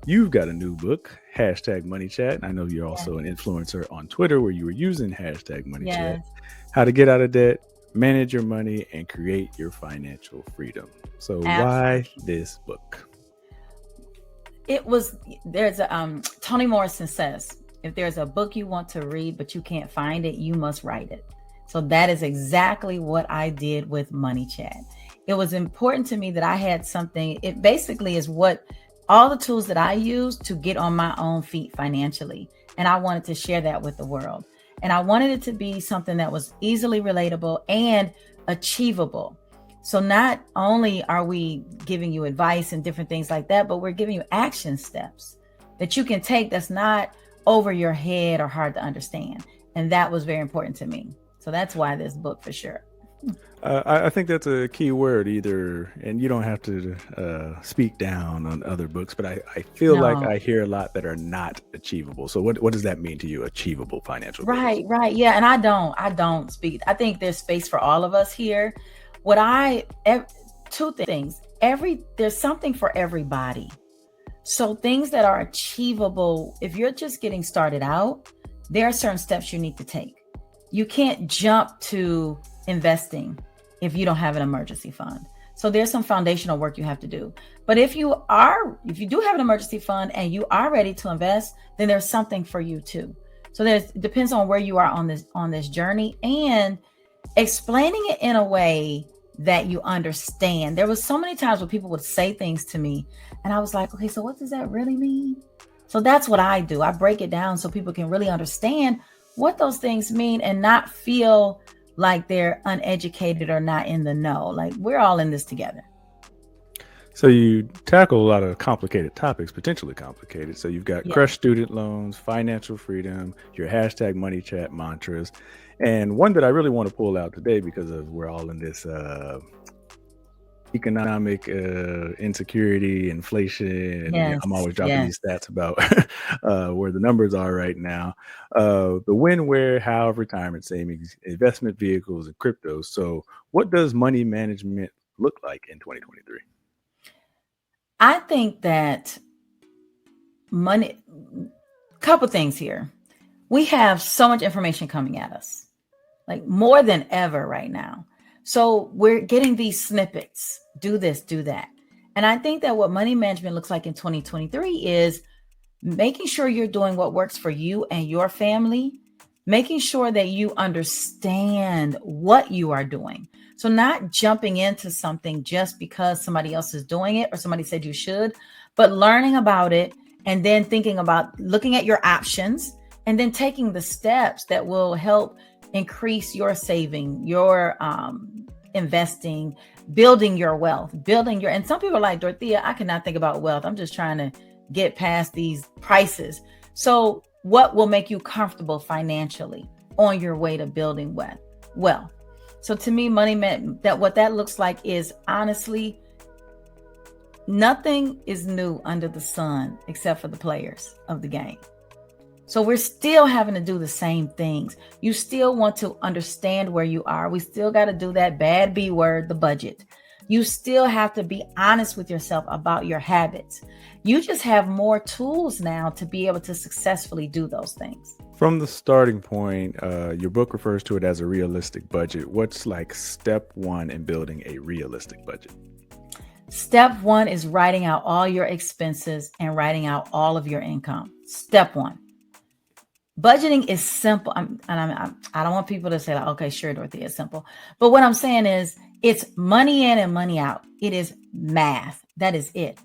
you've got a new book, hashtag Money Chat. I know you're Yeah. also an influencer on Twitter where you were using hashtag Money Chat. Yes. How to get out of debt, manage your money, and create your financial freedom. So, why Absolutely. this book? It was there's a Toni Morrison says, if there's a book you want to read but you can't find it, you must write it. So that is exactly what I did with Money Chat. It was important to me that I had something. It basically is what all the tools that I use to get on my own feet financially. And I wanted to share that with the world. And I wanted it to be something that was easily relatable and achievable. So not only are we giving you advice and different things like that, but we're giving you action steps that you can take that's not over your head or hard to understand. And that was very important to me. So that's why this book for sure. I think that's a key word, either, and you don't have to speak down on other books, but I feel like No. I hear a lot that are not achievable. So, what does that mean to you, achievable financial goals? Right, right. Yeah. And I don't speak. I think there's space for all of us here. What two things. There's something for everybody. So things that are achievable, if you're just getting started out, there are certain steps you need to take. You can't jump to investing if you don't have an emergency fund. So there's some foundational work you have to do. But if you do have an emergency fund and you are ready to invest, then there's something for you too. So it depends on where you are on this journey and explaining it in a way that you understand. There was so many times where people would say things to me and I was like, okay, so what does that really mean? So that's what I do. I break it down so people can really understand what those things mean and not feel like they're uneducated or not in the know. Like we're all in this together. So you tackle a lot of complicated topics, potentially complicated. So you've got Yeah. crushed student loans, financial freedom, your hashtag money chat mantras, and one that I really want to pull out today because of we're all in this economic insecurity, inflation, and I'm Yes. always dropping Yes. these stats about where the numbers are right now. The when, where, how of retirement savings, investment vehicles, and cryptos. So, what does money management look like in 2023? I think that money, couple things here. We have so much information coming at us, like more than ever right now. So we're getting these snippets, do this, do that. And I think that what money management looks like in 2023 is making sure you're doing what works for you and your family, making sure that you understand what you are doing. So, not jumping into something just because somebody else is doing it or somebody said you should, but learning about it and then thinking about looking at your options and then taking the steps that will help increase your saving, your investing, building your wealth, and some people are like, Dorothea, I cannot think about wealth. I'm just trying to get past these prices. So what will make you comfortable financially on your way to building wealth? Well, so to me, money meant that what that looks like is honestly, nothing is new under the sun except for the players of the game. So we're still having to do the same things. You still want to understand where you are. We still got to do that bad B word, the budget. You still have to be honest with yourself about your habits. You just have more tools now to be able to successfully do those things. From the starting point, your book refers to it as a realistic budget. What's like step one in building a realistic budget? Step one is writing out all your expenses and writing out all of your income. Step one. Budgeting is simple. I don't want people to say, like, okay, sure, Dorothy, it's simple. But what I'm saying is it's money in and money out. It is math. That is it.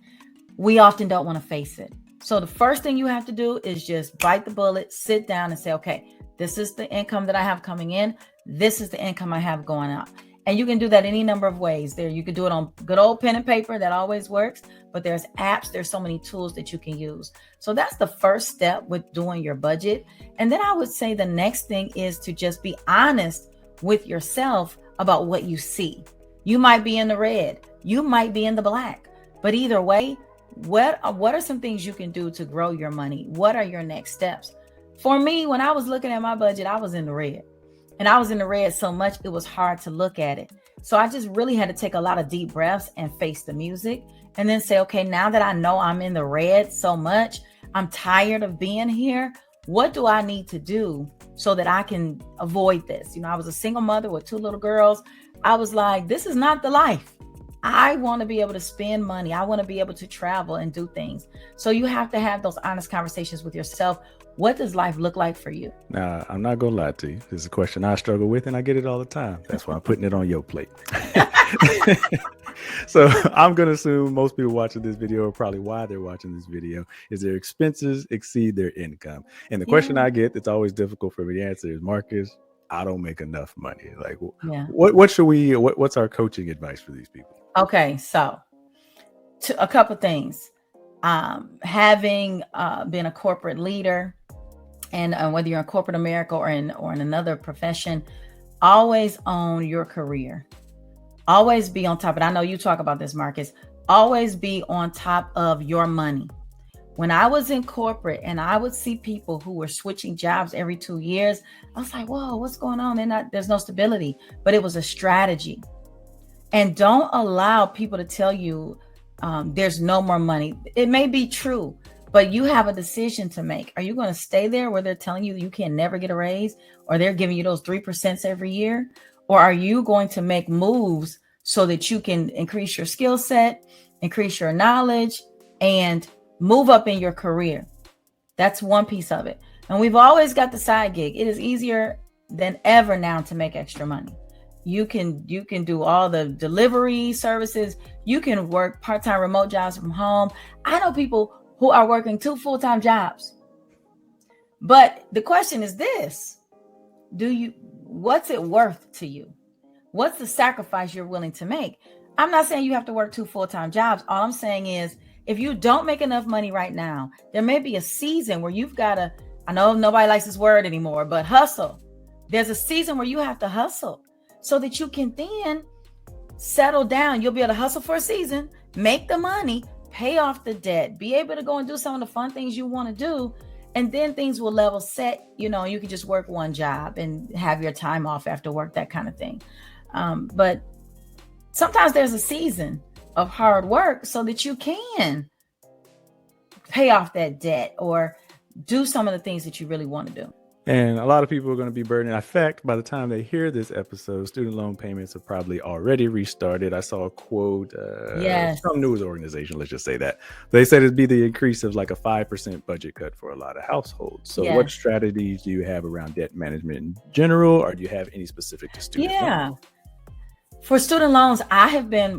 We often don't want to face it. So the first thing you have to do is just bite the bullet, sit down and say, okay, this is the income that I have coming in. This is the income I have going out. And you can do that any number of ways. There, you can do it on good old pen and paper. That always works. But there's apps. There's so many tools that you can use. So that's the first step with doing your budget. And then I would say the next thing is to just be honest with yourself about what you see. You might be in the red. You might be in the black. But either way, what are some things you can do to grow your money? What are your next steps? For me, when I was looking at my budget, I was in the red. And I was in the red so much, it was hard to look at it. So I just really had to take a lot of deep breaths and face the music and then say, okay, now that I know I'm in the red so much, I'm tired of being here. What do I need to do so that I can avoid this? I was a single mother with 2 little girls. I was like, this is not the life. I want to be able to spend money. I want to be able to travel and do things. So you have to have those honest conversations with yourself. What does life look like for you? Now, I'm not going to lie to you. This is a question I struggle with, and I get it all the time. That's why I'm putting it on your plate. So I'm going to assume most people watching this video, or probably why they're watching this video, is their expenses exceed their income. And the question I get that's always difficult for me to answer is, Marcus, I don't make enough money. Like, what's our coaching advice for these people? Okay, so a couple things. Having been a corporate leader, and whether you're in corporate America or in another profession, always own your career. Always be on top. And I know you talk about this, Marcus. Always be on top of your money. When I was in corporate and I would see people who were switching jobs every 2 years, I was like, whoa, what's going on? There's no stability, but it was a strategy. And don't allow people to tell you there's no more money. It may be true, but you have a decision to make. Are you going to stay there where they're telling you can never get a raise, or they're giving you those 3% every year? Or are you going to make moves so that you can increase your skill set, increase your knowledge, and move up in your career? That's one piece of it. And we've always got the side gig. It is easier than ever now to make extra money. You can do all the delivery services. You can work part-time remote jobs from home. I know people who are working 2 full-time jobs. But the question is this: what's it worth to you? What's the sacrifice you're willing to make? I'm not saying you have to work 2 full-time jobs. All I'm saying is, if you don't make enough money right now, there may be a season where you've got to, I know nobody likes this word anymore, but hustle. There's a season where you have to hustle so that you can then settle down. You'll be able to hustle for a season, make the money, pay off the debt, be able to go and do some of the fun things you want to do. And then things will level set. You can just work one job and have your time off after work, that kind of thing. But sometimes there's a season of hard work so that you can pay off that debt or do some of the things that you really want to do. And a lot of people are going to be burdened. In fact, by the time they hear this episode, student loan payments have probably already restarted. I saw a quote, some news organization, let's just say that. They said it'd be the increase of like a 5% budget cut for a lot of households. So what strategies do you have around debt management in general, or do you have any specific to student loans? For student loans,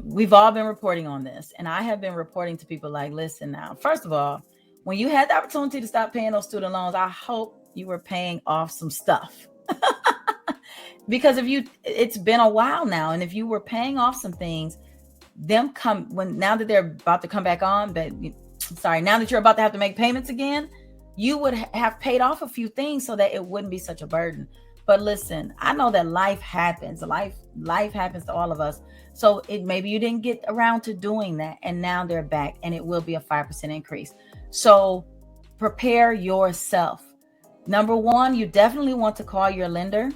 we've all been reporting on this, and I have been reporting to people like, listen now, first of all, when you had the opportunity to stop paying those student loans, I hope you were paying off some stuff. Because it's been a while now. And if you were paying off some things, now that they're about to come back on, now that you're about to have to make payments again, you would have paid off a few things so that it wouldn't be such a burden. But listen, I know that life happens. Life happens to all of us. So maybe you didn't get around to doing that, and now they're back, and it will be a 5% increase. So prepare yourself. Number one, you definitely want to call your lender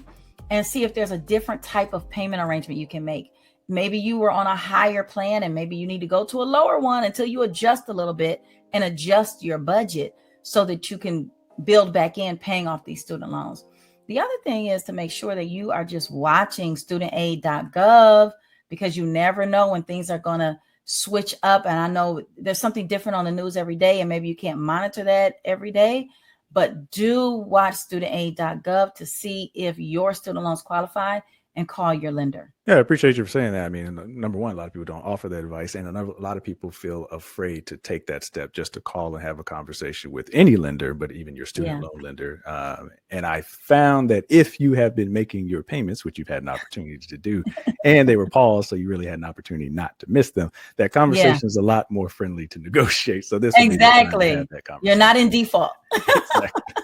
and see if there's a different type of payment arrangement you can make. Maybe you were on a higher plan, and maybe you need to go to a lower one until you adjust a little bit and adjust your budget so that you can build back in paying off these student loans. The other thing is to make sure that you are just watching studentaid.gov, because you never know when things are going to switch up. And I know there's something different on the news every day, and maybe you can't monitor that every day, but do watch studentaid.gov to see if your student loans qualify, and call your lender. Yeah, I appreciate you for saying that. I mean, number one, a lot of people don't offer that advice, and a lot of people feel afraid to take that step just to call and have a conversation with any lender, but even your student loan lender. And I found that if you have been making your payments, which you've had an opportunity to do, and they were paused, so you really had an opportunity not to miss them, that conversation is a lot more friendly to negotiate. So this exactly, you're not in default. Exactly.